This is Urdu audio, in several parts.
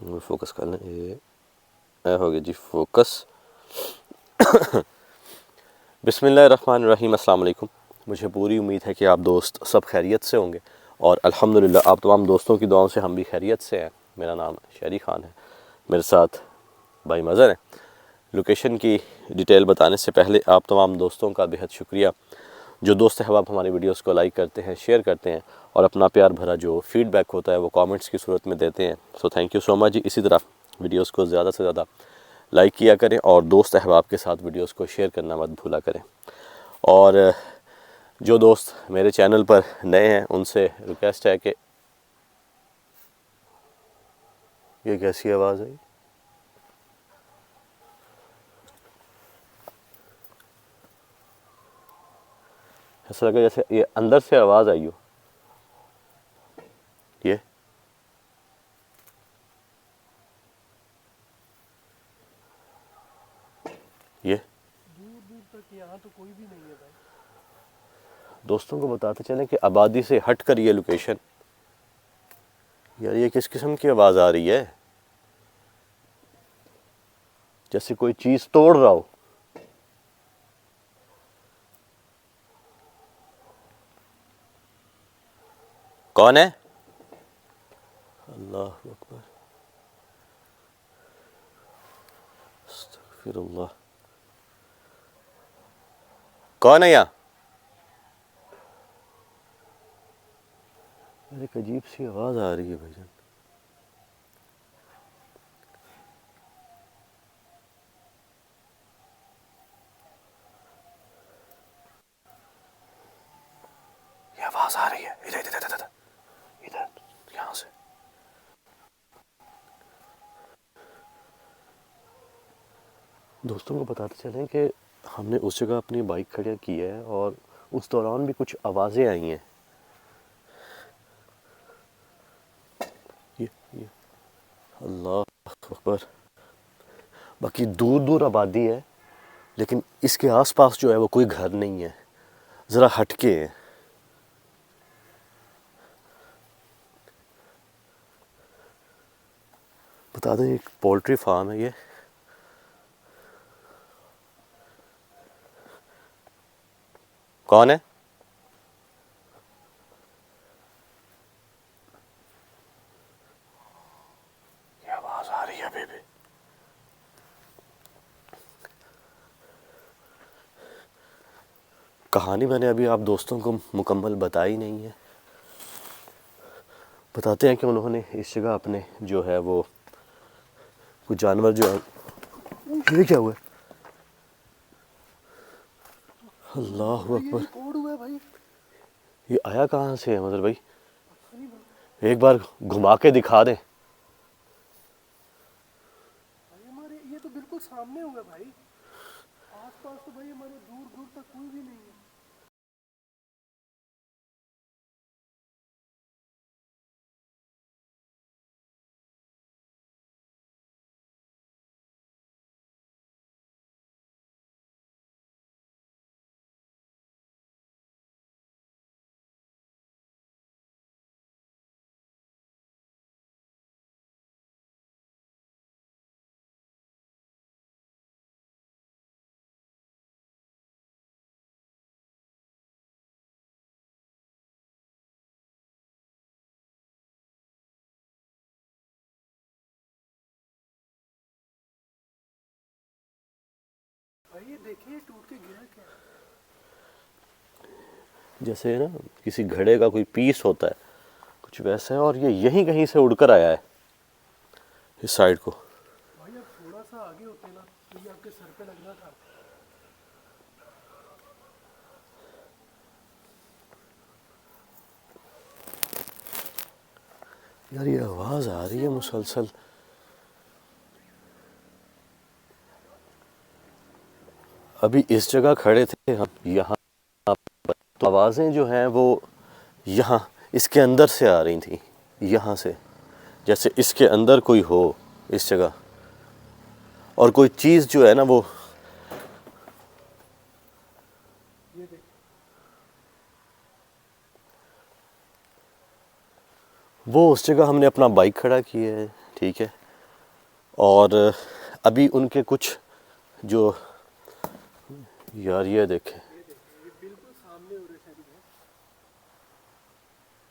فوکس کر لیں، یہ ہو گیا جی فوکس۔ بسم اللہ الرحمن الرحیم۔ السلام علیکم۔ مجھے پوری امید ہے کہ آپ دوست سب خیریت سے ہوں گے، اور الحمدللہ آپ تمام دوستوں کی دعاؤں سے ہم بھی خیریت سے ہیں۔ میرا نام شہری خان ہے، میرے ساتھ بھائی مظہر ہیں۔ لوکیشن کی ڈیٹیل بتانے سے پہلے آپ تمام دوستوں کا بہت شکریہ جو دوست احباب ہماری ویڈیوز کو لائک کرتے ہیں، شیئر کرتے ہیں، اور اپنا پیار بھرا جو فیڈ بیک ہوتا ہے وہ کامنٹس کی صورت میں دیتے ہیں۔ سو تھینک یو سو مچ جی۔ اسی طرح ویڈیوز کو زیادہ سے زیادہ لائک کیا کریں، اور دوست احباب کے ساتھ ویڈیوز کو شیئر کرنا مت بھولا کریں۔ اور جو دوست میرے چینل پر نئے ہیں ان سے ریکویسٹ ہے کہ یہ کیسی آواز ہے؟ ایسا لگا جیسے یہ اندر سے آواز آئی ہو۔ یہ دور دور تک یہاں تو کوئی بھی نہیں ہے بھائی۔ دوستوں کو بتاتے چلیں کہ آبادی سے ہٹ کر یہ لوکیشن، یار یہ کس قسم کی آواز آ رہی ہے؟ جیسے کوئی چیز توڑ رہا ہو۔ کون ہے؟ اللہ اکبر، استغفر اللہ۔ کون ہے یہاں؟ ایک عجیب سی آواز آ رہی ہے بھائی جان۔ یہ آواز آ رہی ہے ادھر ادھر ادھر ادھر ادھر، یہاں سے۔ دوستوں کو بتاتے چلیں کہ ہم نے اس جگہ اپنی بائک کھڑی کی ہے، اور اس دوران بھی کچھ آوازیں آئی ہیں۔ یہ اللہ اکبر۔ باقی دور دور آبادی ہے، لیکن اس کے آس پاس جو ہے وہ کوئی گھر نہیں ہے، ذرا ہٹ کے ہے۔ بتا دیں ایک پولٹری فارم ہے یہ۔ کون ہے؟ یہ آواز آ رہی ہے ابھی بھی۔ کہانی میں نے ابھی آپ دوستوں کو مکمل بتائی نہیں ہے۔ بتاتے ہیں کہ انہوں نے اس جگہ اپنے جو ہے وہ کچھ جانور جو ہے، یہ کیا ہوا ہے؟ اللہ اکبر، یہ کوڑ ہوا ہے بھائی۔ یہ آیا کہاں سے ہے مظہر بھائی؟ ایک بار گھما کے دکھا دیں۔ بھائی ہمارے یہ تو بالکل سامنے ہوا ہے بھائی، آس پاس تو بھائی ہمارے دور دور تک کوئی بھی نہیں ہے۔ بھائی یہ دیکھیے ٹوٹ کے گرا کیا ہے؟ جیسے نا کسی گھڑے کا کوئی پیس ہوتا ہے، کچھ ویسا ہے، اور یہ یہیں کہیں سے اڑ کر آیا ہے اس سائڈ کو۔ بھائی اب تھوڑا سا آگے ہوتے نا تو یہ آپ کے سر پہ لگنا تھا۔ یار یہ آواز آ رہی ہے مسلسل۔ ابھی اس جگہ کھڑے تھے ہم، یہاں تو آوازیں جو ہیں وہ یہاں اس کے اندر سے آ رہی تھیں، یہاں سے، جیسے اس کے اندر کوئی ہو اس جگہ، اور کوئی چیز جو ہے نا یہ دیکھ وہ اس جگہ ہم نے اپنا بائک کھڑا کی ہے، ٹھیک ہے، اور ابھی ان کے کچھ جو یار یہ دیکھیں یہ دیکھیں، یہ بالکل سامنے ہو رہا ہے شادی ہے.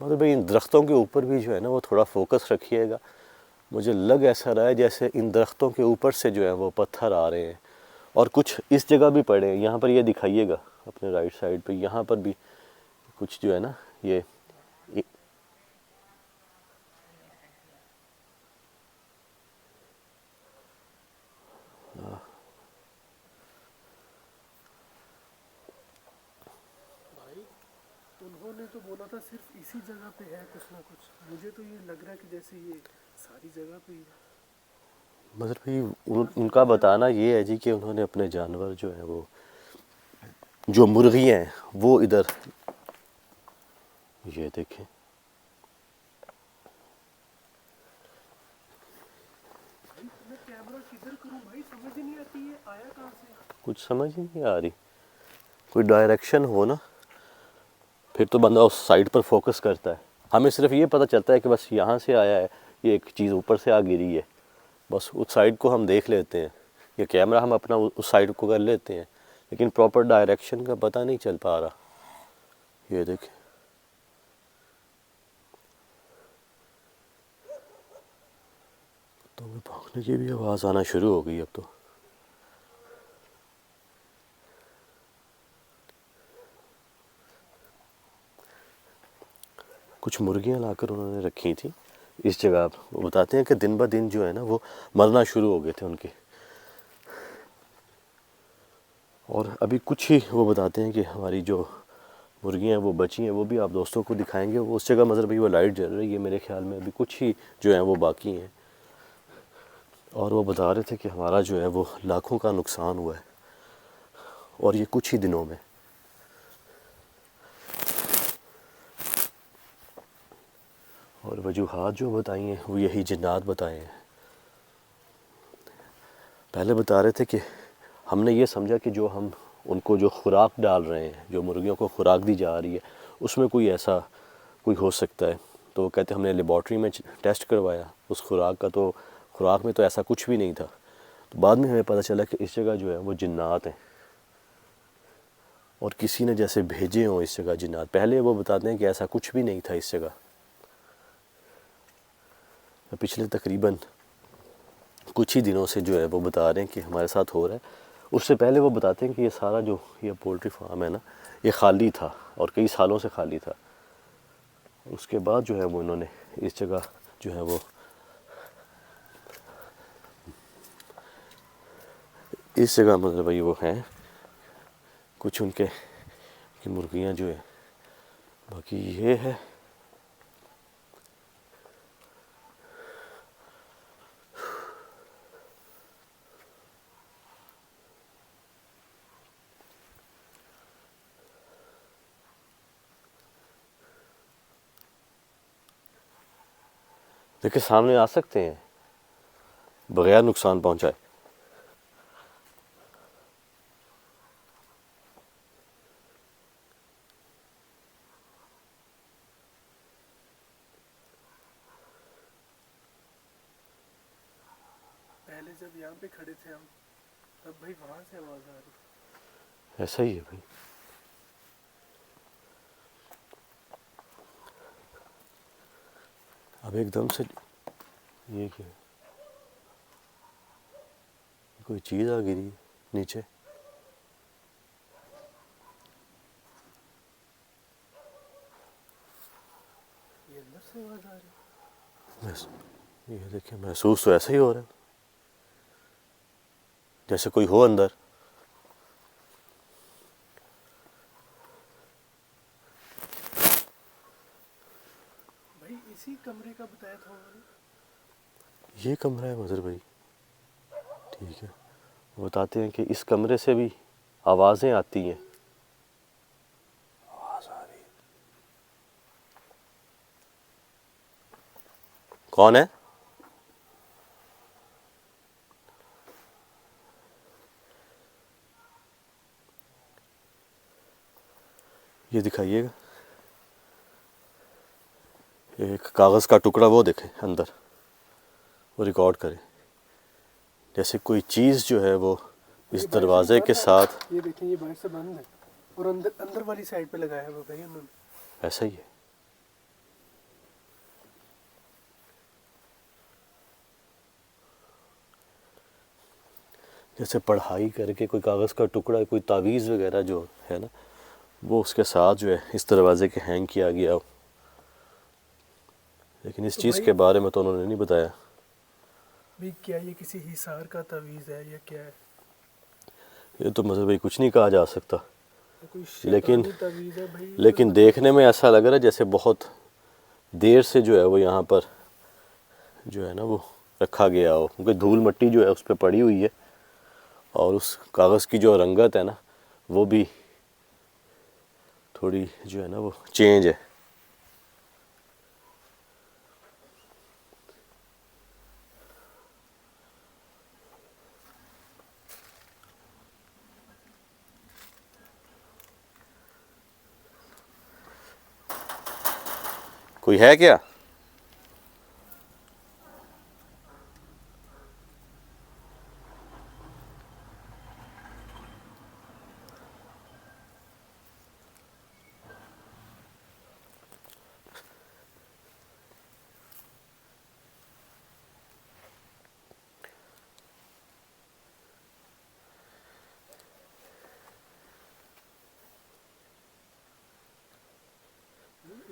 مطلب بھائی ان درختوں کے اوپر بھی جو ہے نا وہ تھوڑا فوکس رکھیے گا. مجھے لگ ایسا رہا ہے جیسے ان درختوں کے اوپر سے جو ہے وہ پتھر آ رہے ہیں، اور کچھ اس جگہ بھی پڑے ہیں. یہاں پر یہ دکھائیے گا اپنے رائٹ سائڈ پہ، یہاں پر بھی کچھ جو ہے نا یہ بھائی انہوں نے تو بولا تھا صرف اسی جگہ پہ ہے کچھ نہ کچھ، مجھے تو یہ لگ رہا ہے کہ جیسے یہ ساری جگہ پہ ہی ہے. مگر بھائی ان کا بتانا یہ ہے جی کہ انہوں نے اپنے جانور جو ہیں وہ جو مرغیاں ہیں وہ ادھر، یہ دیکھیں بھائی میں کیمرہ کدھر کروں بھائی، سمجھ ہی نہیں آتی یہ آیا کہاں سے. کچھ سمجھ ہی نہیں آ رہی. کوئی ڈائریکشن ہو نا، پھر تو بندہ اس سائڈ پر فوکس کرتا ہے. ہمیں صرف یہ پتہ چلتا ہے کہ بس یہاں سے آیا ہے، یہ ایک چیز اوپر سے آ گری ہے، بس اس سائڈ کو ہم دیکھ لیتے ہیں. یہ کیمرہ ہم اپنا اس سائڈ کو کر لیتے ہیں، لیکن پراپر ڈائریکشن کا پتہ نہیں چل پا رہا. یہ دیکھیں تو بھونکنے کی بھی آواز آنا شروع ہو گئی اب تو. کچھ مرغیاں لا کر انہوں نے رکھی تھیں اس جگہ پر. وہ بتاتے ہیں کہ دن بہ دن جو ہے نا وہ مرنا شروع ہو گئے تھے ان کے. اور ابھی کچھ ہی وہ بتاتے ہیں کہ ہماری جو مرغیاں ہیں وہ بچی ہیں، وہ بھی آپ دوستوں کو دکھائیں گے. وہ اس جگہ مطلب وہ لائٹ جل رہی ہے، میرے خیال میں ابھی کچھ ہی جو ہیں وہ باقی ہیں. اور وہ بتا رہے تھے کہ ہمارا جو ہے وہ لاکھوں کا نقصان ہوا ہے، اور یہ کچھ ہی دنوں میں. اور وجوہات جو بتائی ہیں وہ یہی جنات بتائے ہیں. پہلے بتا رہے تھے کہ ہم نے یہ سمجھا کہ جو ہم ان کو جو خوراک ڈال رہے ہیں، جو مرغیوں کو خوراک دی جا رہی ہے، اس میں کوئی ایسا کوئی ہو سکتا ہے. تو وہ کہتے ہم نے لیبارٹری میں ٹیسٹ کروایا اس خوراک کا، تو خوراک میں تو ایسا کچھ بھی نہیں تھا. تو بعد میں ہمیں پتہ چلا کہ اس جگہ جو ہے وہ جنات ہیں، اور کسی نے جیسے بھیجے ہوں اس جگہ جنات. پہلے وہ بتاتے ہیں کہ ایسا کچھ بھی نہیں تھا اس جگہ. پچھلے تقریباً کچھ ہی دنوں سے جو ہے وہ بتا رہے ہیں کہ ہمارے ساتھ ہو رہا ہے. اس سے پہلے وہ بتاتے ہیں کہ یہ سارا جو یہ پولٹری فارم ہے نا، یہ خالی تھا اور کئی سالوں سے خالی تھا. اس کے بعد جو ہے وہ انہوں نے اس جگہ جو ہے وہ اس جگہ مطلب بھائی وہ ہیں کچھ ان کے کہ مرغیاں جو ہے. باقی یہ ہے دیکھیں سامنے آ سکتے ہیں بغیر نقصان پہنچائے. پہلے جب یہاں پہ کھڑے تھے ہم، تب بھائی وہاں سے آواز آ رہی. ایسا ہی ہے بھائی. اب ایک دم سے یہ کیا ہے؟ کوئی چیز آ گری نیچے. یہ اندر سے آواز آ رہی. یہ دیکھیں محسوس تو ایسا ہی ہو رہا ہے جیسے کوئی ہو اندر. بھائی اسی کمرے کا بتایا تھا انہوں نے. یہ کمرہ ہے مظہر بھائی، ٹھیک ہے. وہ بتاتے ہیں کہ اس کمرے سے بھی آوازیں آتی ہیں. آواز آ رہی ہے. کون ہے؟ یہ دکھائیے گا ایک کاغذ کا ٹکڑا، وہ دیکھیں اندر، وہ ریکارڈ کریں. جیسے کوئی چیز جو ہے وہ یہ اس باہر سے دروازے بند کے ہے، ساتھ یہ دیکھیں یہ باہر سے بند ہے اور اندر والی سائڈ پہ لگایا ہوا بھائی انہوں نے. ایسا ہی ہے. جیسے پڑھائی کر کے کوئی کاغذ کا ٹکڑا کوئی تعویذ وغیرہ جو ہے نا وہ اس کے ساتھ جو ہے اس دروازے کے ہینگ کیا گیا ہو. لیکن اس تو چیز بھائی کے بارے میں تو انہوں نے نہیں بتایا. بھی کیا یہ کسی حصار کا تعویذ ہے یا کیا ہے؟ یہ تو مطلب بھائی کچھ نہیں کہا جا سکتا. یا کوئی لیکن شیطانی تعویذ ہے بھائی؟ لیکن دیکھنے میں ایسا لگ رہا ہے جیسے بہت دیر سے جو ہے وہ یہاں پر جو ہے نا وہ رکھا گیا ہو، کیونکہ دھول مٹی جو ہے اس پہ پڑی ہوئی ہے اور اس کاغذ کی جو رنگت ہے نا وہ بھی تھوڑی جو ہے نا وہ چینج ہے. کوئی ہے کیا؟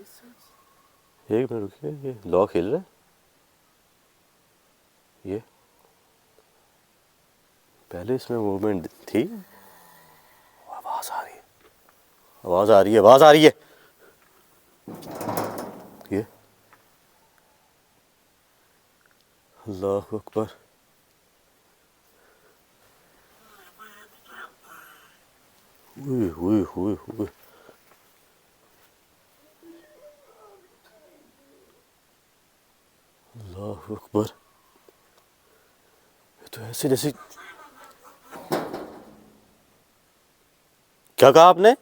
اس سائڈ سے ایک منٹ رکیے، یہ لاک ہل رہا ہے. یہ پہلے اس میں موومنٹ تھی. آواز آ رہی ہے، آواز آ رہی ہے، آواز آ رہی ہے. یہ اللہ اکبر. ہوئے ہوئے ہوئے ہوئے. اللہ اکبر. یہ تو ایسے جیسے کیا کہا آپ نے؟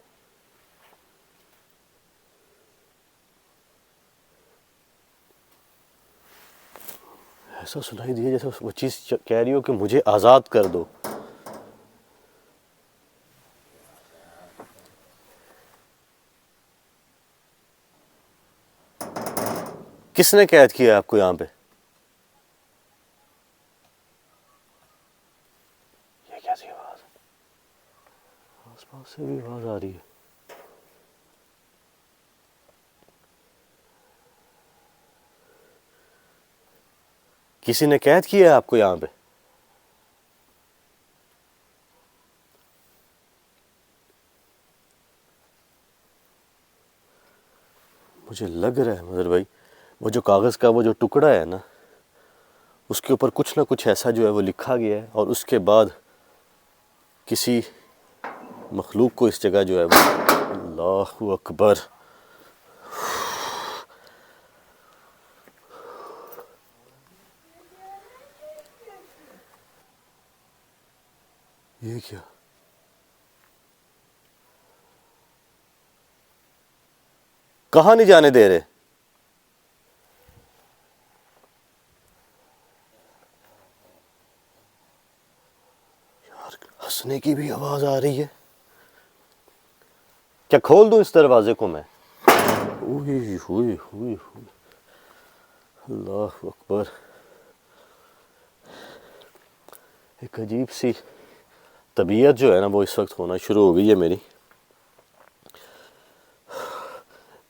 ایسا سنائی دیا جیسے وہ چیز کہہ رہی ہو کہ مجھے آزاد کر دو. کس نے قید کیا ہے آپ کو یہاں پہ؟ یہ کیسی آواز ہے؟ آس پاس سے بھی آواز آ رہی ہے. کسی نے قید کیا ہے آپ کو یہاں پہ؟ مجھے لگ رہا ہے مظہر بھائی وہ جو کاغذ کا وہ جو ٹکڑا ہے نا اس کے اوپر کچھ نہ کچھ ایسا جو ہے وہ لکھا گیا ہے اور اس کے بعد کسی مخلوق کو اس جگہ جو ہے وہ اللہ اکبر. یہ کیا؟ کہاں نہیں جانے دے رہے؟ یار ہنسنے کی بھی آواز آ رہی ہے. کیا کھول دوں اس دروازے کو میں؟ اوہ ہوئے ہوئے ہوئے. اللہ اکبر. ایک عجیب سی طبیعت جو ہے نا وہ اس وقت ہونا شروع ہو گئی ہے میری.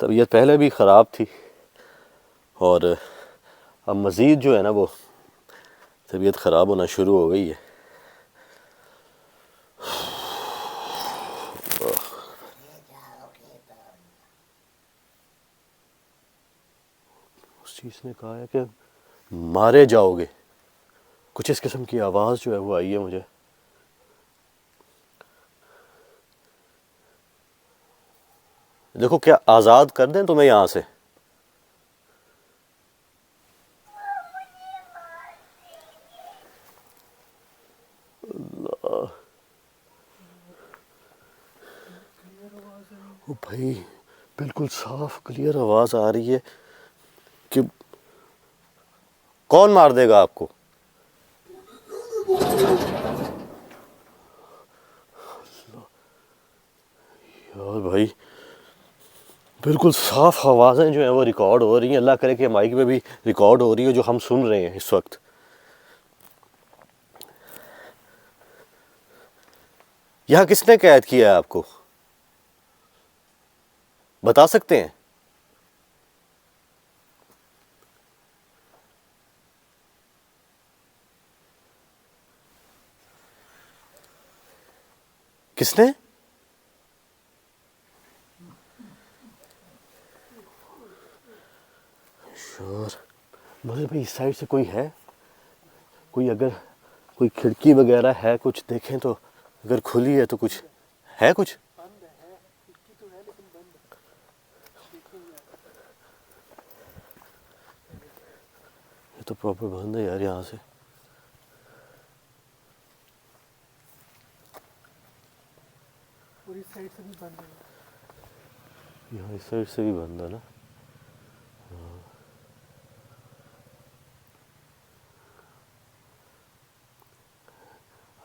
طبیعت پہلے بھی خراب تھی اور اب مزید جو ہے نا وہ طبیعت خراب ہونا شروع ہو گئی ہے. اس چیز نے کہا ہے کہ مارے جاؤ گے. کچھ اس قسم کی آواز جو ہے وہ آئی ہے مجھے. دیکھو کیا آزاد کر دیں تمہیں یہاں سے؟ کلیئر آواز ہے. او بھائی بالکل صاف کلیئر آواز آ رہی ہے کہ کون مار دے گا آپ کو؟ یار بھائی بالکل صاف آوازیں جو ہیں وہ ریکارڈ ہو رہی ہیں. اللہ کرے کہ مائک میں بھی ریکارڈ ہو رہی ہے جو ہم سن رہے ہیں اس وقت. یہاں کس نے قید کیا ہے آپ کو بتا سکتے ہیں؟ کس نے؟ شور مگر بھائی اس سائڈ سے کوئی ہے؟ کوئی اگر کوئی کھڑکی وغیرہ ہے کچھ دیکھیں تو, اگر کھلی ہے تو کچھ ہے کچھ؟ بند ہے, کھڑکی تو ہے لیکن بند ہے. دیکھیں گے آپ. یہ تو پراپر بند ہے یار یہاں سے. اور اس سائڈ سے بھی بند ہے. یہاں اس سائڈ سے بھی بند ہے نا.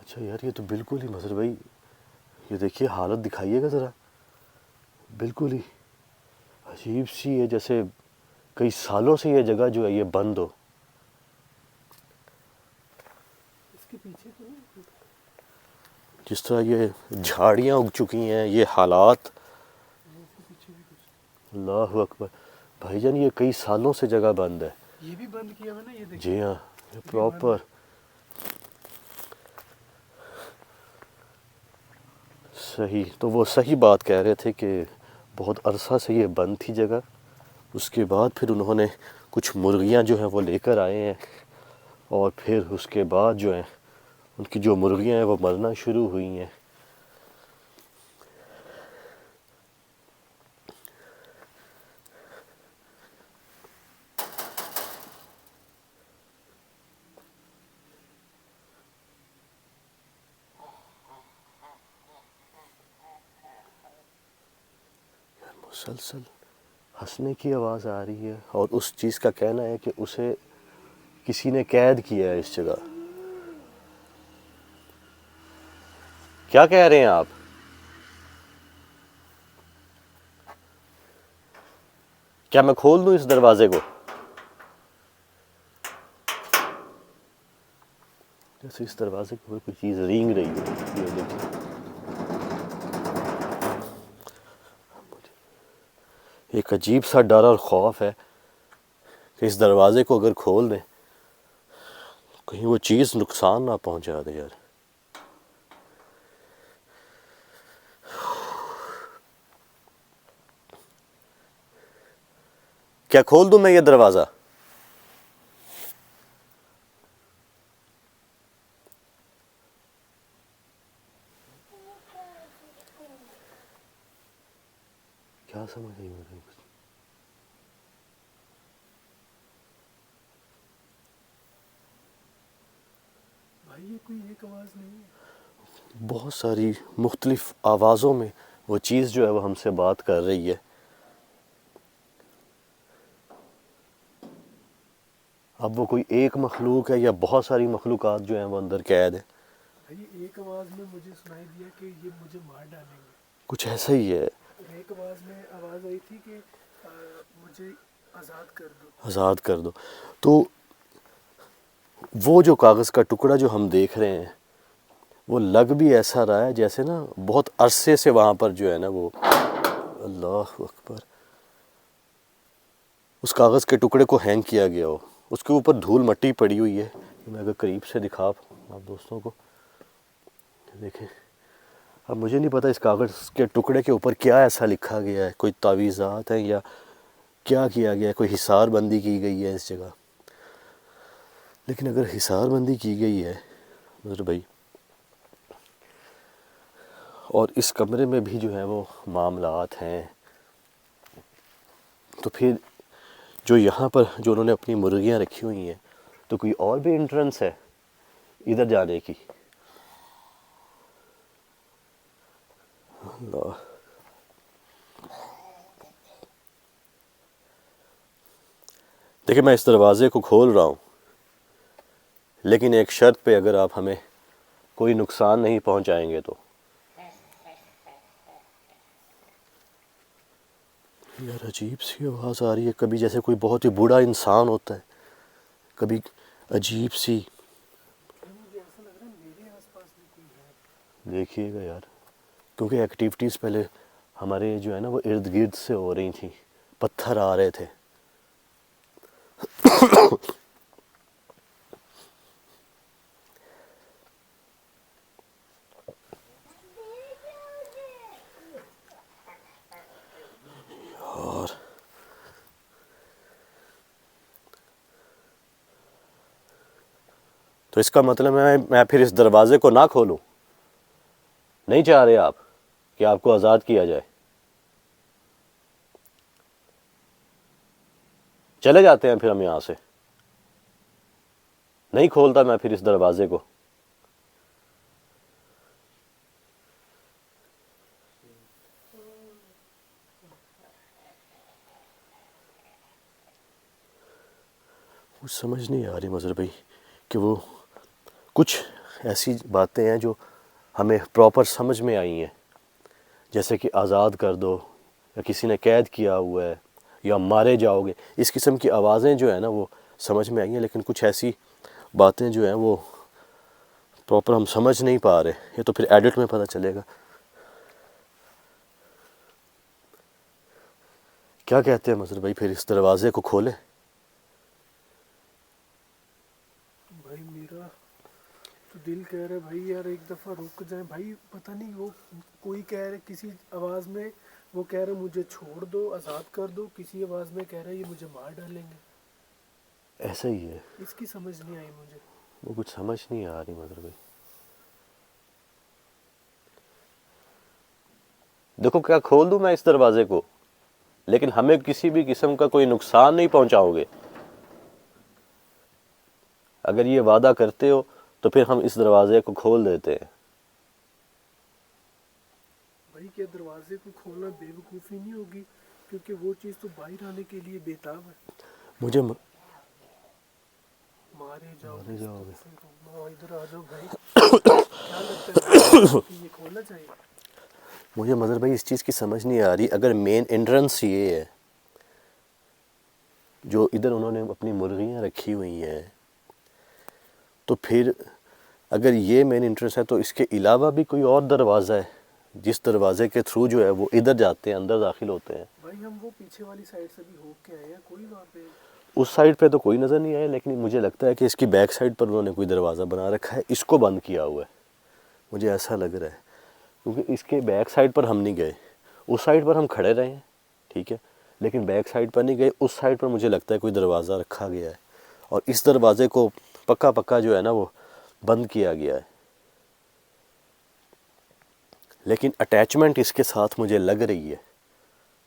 اچھا یار یہ تو بالکل ہی مظہر بھائی یہ دیکھیے حالت دکھائیے گا ذرا. بالکل ہی عجیب سی ہے, جیسے کئی سالوں سے یہ جگہ جو ہے یہ بند ہو. اس کے پیچھے تو نہیں. جس طرح یہ جھاڑیاں اگ چکی ہیں, یہ حالات. اس کے پیچھے بھی کچھ. اللہ اکبر بھائی جان یہ کئی سالوں سے جگہ بند ہے. یہ بھی بند کیا ہوا نا, یہ دیکھیں. جی ہاں یہ بھی بند پراپر ہے. صحیح. تو وہ صحیح بات کہہ رہے تھے کہ بہت عرصہ سے یہ بند تھی جگہ. اس کے بعد پھر انہوں نے کچھ مرغیاں جو ہیں وہ لے کر آئے ہیں, اور پھر اس کے بعد جو ہیں ان کی جو مرغیاں ہیں وہ مرنا شروع ہوئی ہیں. مسلسل ہنسنے کی آواز آ رہی ہے, اور اس چیز کا کہنا ہے کہ اسے کسی نے قید کیا ہے اس جگہ. کیا کہہ رہے ہیں آپ؟ کیا میں کھول دوں اس دروازے کو؟ جیسے اس دروازے کے اوپر کوئی چیز رینگ رہی ہے. یہ دیکھیں ایک عجیب سا ڈر اور خوف ہے کہ اس دروازے کو اگر کھول دیں کہیں وہ چیز نقصان نہ پہنچا دے یار. کیا کھول دوں میں یہ دروازہ؟ کیا سمجھ نہیں آ رہی کچھ. بھائی یہ کوئی ایک آواز نہیں ہے. بہت ساری مختلف آوازوں میں وہ چیز جو ہے وہ ہم سے بات کر رہی ہے. اب وہ کوئی ایک مخلوق ہے یا بہت ساری مخلوقات جو ہیں وہ اندر قید ہیں. بھائی ایک آواز میں مجھے سنائی دیا کہ یہ مجھے مار ڈالیں گے. کچھ ایسا ہی ہے. اور ایک آواز میں آواز آئی تھی کہ مجھے آزاد کر دو. آزاد کر دو. تو وہ جو کاغذ کا ٹکڑا جو ہم دیکھ رہے ہیں وہ لگ بھی ایسا رہا ہے جیسے نا بہت عرصے سے وہاں پر جو ہے نا وہ, اللہ اکبر, اس کاغذ کے ٹکڑے کو ہینگ کیا گیا ہو. اس کے اوپر دھول مٹی پڑی ہوئی ہے. میں اگر قریب سے دکھا آپ دوستوں کو دیکھیں. اب مجھے نہیں پتہ اس کاغذ کے ٹکڑے کے اوپر کیا ایسا لکھا گیا ہے, کوئی تعویذات ہیں یا کیا کیا گیا ہے, کوئی حصار بندی کی گئی ہے اس جگہ. لیکن اگر حصار بندی کی گئی ہے نظر بھائی, اور اس کمرے میں بھی جو ہے وہ معاملات ہیں, تو پھر جو یہاں پر جو انہوں نے اپنی مرغیاں رکھی ہوئی ہیں تو کوئی اور بھی انٹرنس ہے ادھر جانے کی. اللہ. دیکھیں میں اس دروازے کو کھول رہا ہوں, لیکن ایک شرط پہ اگر آپ ہمیں کوئی نقصان نہیں پہنچائیں گے تو. یار عجیب سی آواز آ رہی ہے، کبھی جیسے کوئی بہت ہی بوڑھا انسان ہوتا ہے، کبھی عجیب سی. مجھے ایسا لگ رہا ہے میرے آس پاس بھی کوئی ہے. دیکھیے گا یار، کیونکہ ایکٹیویٹیز پہلے ہمارے جو ہے نا وہ ارد گرد سے ہو رہی تھیں، پتھر آ رہے تھے. اور تو اس کا مطلب ہے میں پھر اس دروازے کو نہ کھولوں؟ نہیں چاہ رہے آپ کہ آپ کو آزاد کیا جائے؟ چلے جاتے ہیں پھر ہم یہاں سے. نہیں کھولتا میں پھر اس دروازے کو. کچھ سمجھ نہیں آ رہی مظہر بھائی کہ وہ کچھ ایسی باتیں ہیں جو ہمیں پراپر سمجھ میں آئی ہیں، جیسے کہ آزاد کر دو، یا کسی نے قید کیا ہوا ہے، یا مارے جاؤ گے. اس قسم کی آوازیں جو ہیں نا وہ سمجھ میں آئی ہیں، لیکن کچھ ایسی باتیں جو ہیں وہ پراپر ہم سمجھ نہیں پا رہے. یہ تو پھر ایڈٹ میں پتہ چلے گا. کیا کہتے ہیں مظہر بھائی، پھر اس دروازے کو کھولیں؟ بھائی میرا تو دل کہہ رہا ہے بھائی یار ایک دفعہ رک جائیں بھائی. پتہ نہیں وہ کوئی کہہ رہے کسی آواز میں، وہ کہہ رہے مجھے چھوڑ دو، آزاد کر دو، کسی آواز میں کہہ رہے یہ مجھے مار ڈالیں گے. ایسا ہی ہے، اس کی سمجھ نہیں آئی مجھے. وہ کچھ سمجھ نہیں آ رہی مظہر بھائی. دیکھو کیا کھول دوں میں اس دروازے کو، لیکن ہمیں کسی بھی قسم کا کوئی نقصان نہیں پہنچاؤ گے. اگر یہ وعدہ کرتے ہو تو پھر ہم اس دروازے کو کھول دیتے ہیں. بھائی کیا دروازے کو کھولنا بے وقوفی نہیں ہوگی؟ کیونکہ وہ چیز تو باہر آنے کے لیے بےتاب ہے. مجھے مارے جاؤ گے، مارے جاؤ گے. ادھر آ جاؤ بھائی. کیا لگتا ہے بھائی بے وقوفی یہ کھولنا چاہیے؟ مجھے مظہر بھائی اس چیز کی سمجھ نہیں آ رہی. اگر مین انٹرنس یہ ہے، جو ادھر انہوں نے اپنی مرغیاں رکھی ہوئی ہیں، تو پھر اگر یہ مین انٹرنس ہے تو اس کے علاوہ بھی کوئی اور دروازہ ہے جس دروازے کے تھرو جو ہے وہ ادھر جاتے ہیں، اندر داخل ہوتے ہیں. بھائی ہم وہ پیچھے والی سائڈ سے بھی ہو کے آئے ہیں، کوئی وہاں پہ. اس سائڈ پہ تو کوئی نظر نہیں آیا، لیکن مجھے لگتا ہے کہ اس کی بیک سائڈ پر انہوں نے کوئی دروازہ بنا رکھا ہے، اس کو بند کیا ہوا ہے. مجھے ایسا لگ رہا ہے کیونکہ اس کے بیک سائڈ پر ہم نہیں گئے. اس سائڈ پر ہم کھڑے رہے ہیں، ٹھیک ہے، لیکن بیک سائڈ پر نہیں گئے. اس سائڈ پر مجھے لگتا ہے کوئی دروازہ رکھا گیا ہے، اور اس دروازے کو پکا پکا جو ہے نا وہ بند کیا گیا ہے. لیکن اٹیچمنٹ اس کے ساتھ مجھے لگ رہی ہے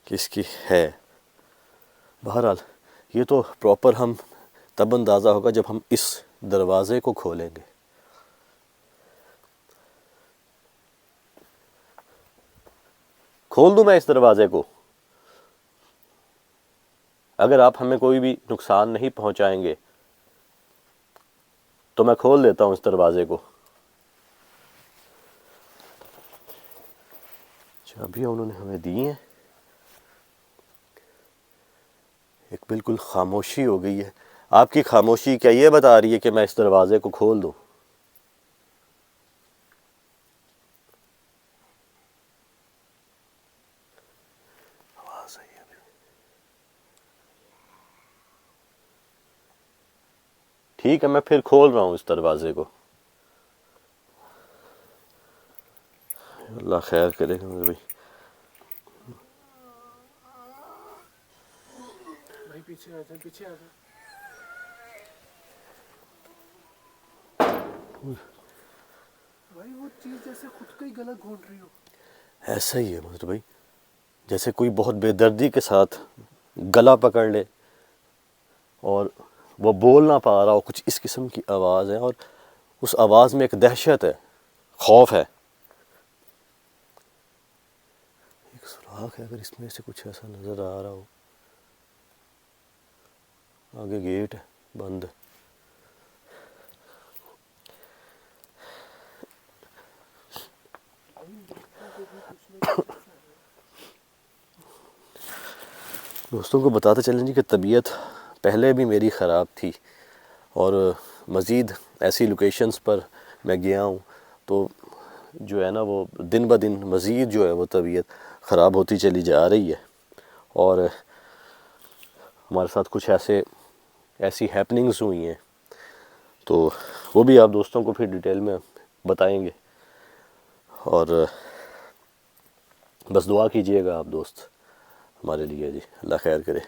کہ اس کی ہے. بہرحال یہ تو پراپر ہم تب اندازہ ہوگا جب ہم اس دروازے کو کھولیں گے. کھول دوں میں اس دروازے کو؟ اگر آپ ہمیں کوئی بھی نقصان نہیں پہنچائیں گے تو میں کھول دیتا ہوں اس دروازے کو. چابیاں انہوں نے ہمیں دی ہیں. ایک بالکل خاموشی ہو گئی ہے. آپ کی خاموشی کیا یہ بتا رہی ہے کہ میں اس دروازے کو کھول دوں؟ آواز آئی ابھی. ٹھیک ہے، میں پھر کھول رہا ہوں اس دروازے کو. اللہ خیر کرے گا میرے بھائی. بھائی پیچھے آ جائیں، پیچھے آ جائیں. بھائی وہ چیز جیسے خود کا ہی گلا گھونٹ رہی ہو. ایسا ہی ہے مظہر بھائی، جیسے کوئی بہت بے دردی کے ساتھ گلا پکڑ لے اور وہ بول نہ پا رہا ہو. کچھ اس قسم کی آواز ہے، اور اس آواز میں ایک دہشت ہے، خوف ہے. ایک سوراخ ہے، اگر اس میں سے کچھ ایسا نظر آ رہا ہو. آگے گیٹ ہے بند. دوستوں کو بتاتے چلیں جی کہ طبیعت پہلے بھی میری خراب تھی، اور مزید ایسی لوکیشنز پر میں گیا ہوں تو جو ہے نا وہ دن بہ دن مزید جو ہے وہ طبیعت خراب ہوتی چلی جا رہی ہے، اور ہمارے ساتھ کچھ ایسی ہیپننگز ہوئی ہیں تو وہ بھی آپ دوستوں کو پھر ڈیٹیل میں بتائیں گے، اور بس دعا کیجئے گا آپ دوست ہمارے لیے جی، اللہ خیر کرے۔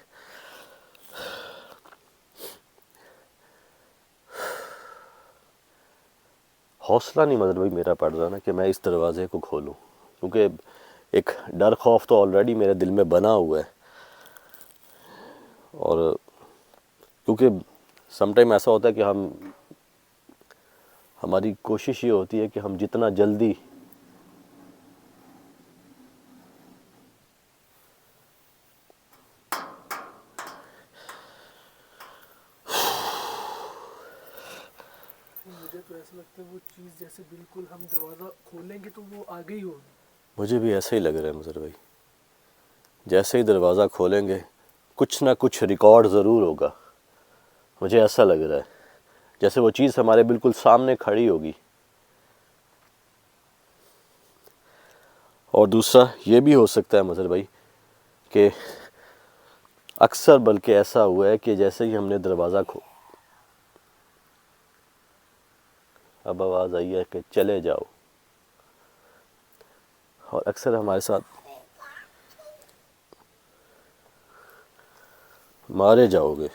حوصلہ نہیں مظہر بھائی میرا پڑ رہا نا کہ میں اس دروازے کو کھولوں، کیونکہ ایک ڈر خوف تو آلریڈی میرے دل میں بنا ہوا ہے، اور کیونکہ سم ٹائم ایسا ہوتا ہے کہ ہماری کوشش یہ ہوتی ہے کہ ہم جتنا جلدی مجھے تو ایسا لگتا ہے وہ چیز جیسے بالکل ہم دروازہ کھولیں گے تو وہ آگے ہی ہوگی۔ مجھے بھی ایسا ہی لگ رہا ہے مظہر بھائی، جیسے ہی دروازہ کھولیں گے کچھ نہ کچھ ریکارڈ ضرور ہوگا، مجھے ایسا لگ رہا ہے جیسے وہ چیز ہمارے بالکل سامنے کھڑی ہوگی۔ اور دوسرا یہ بھی ہو سکتا ہے مظہر بھائی کہ اکثر بلکہ ایسا ہوا ہے کہ جیسے ہی ہم نے دروازہ اب آواز آئی ہے کہ چلے جاؤ، اور اکثر ہمارے ساتھ مارے جاؤ گے،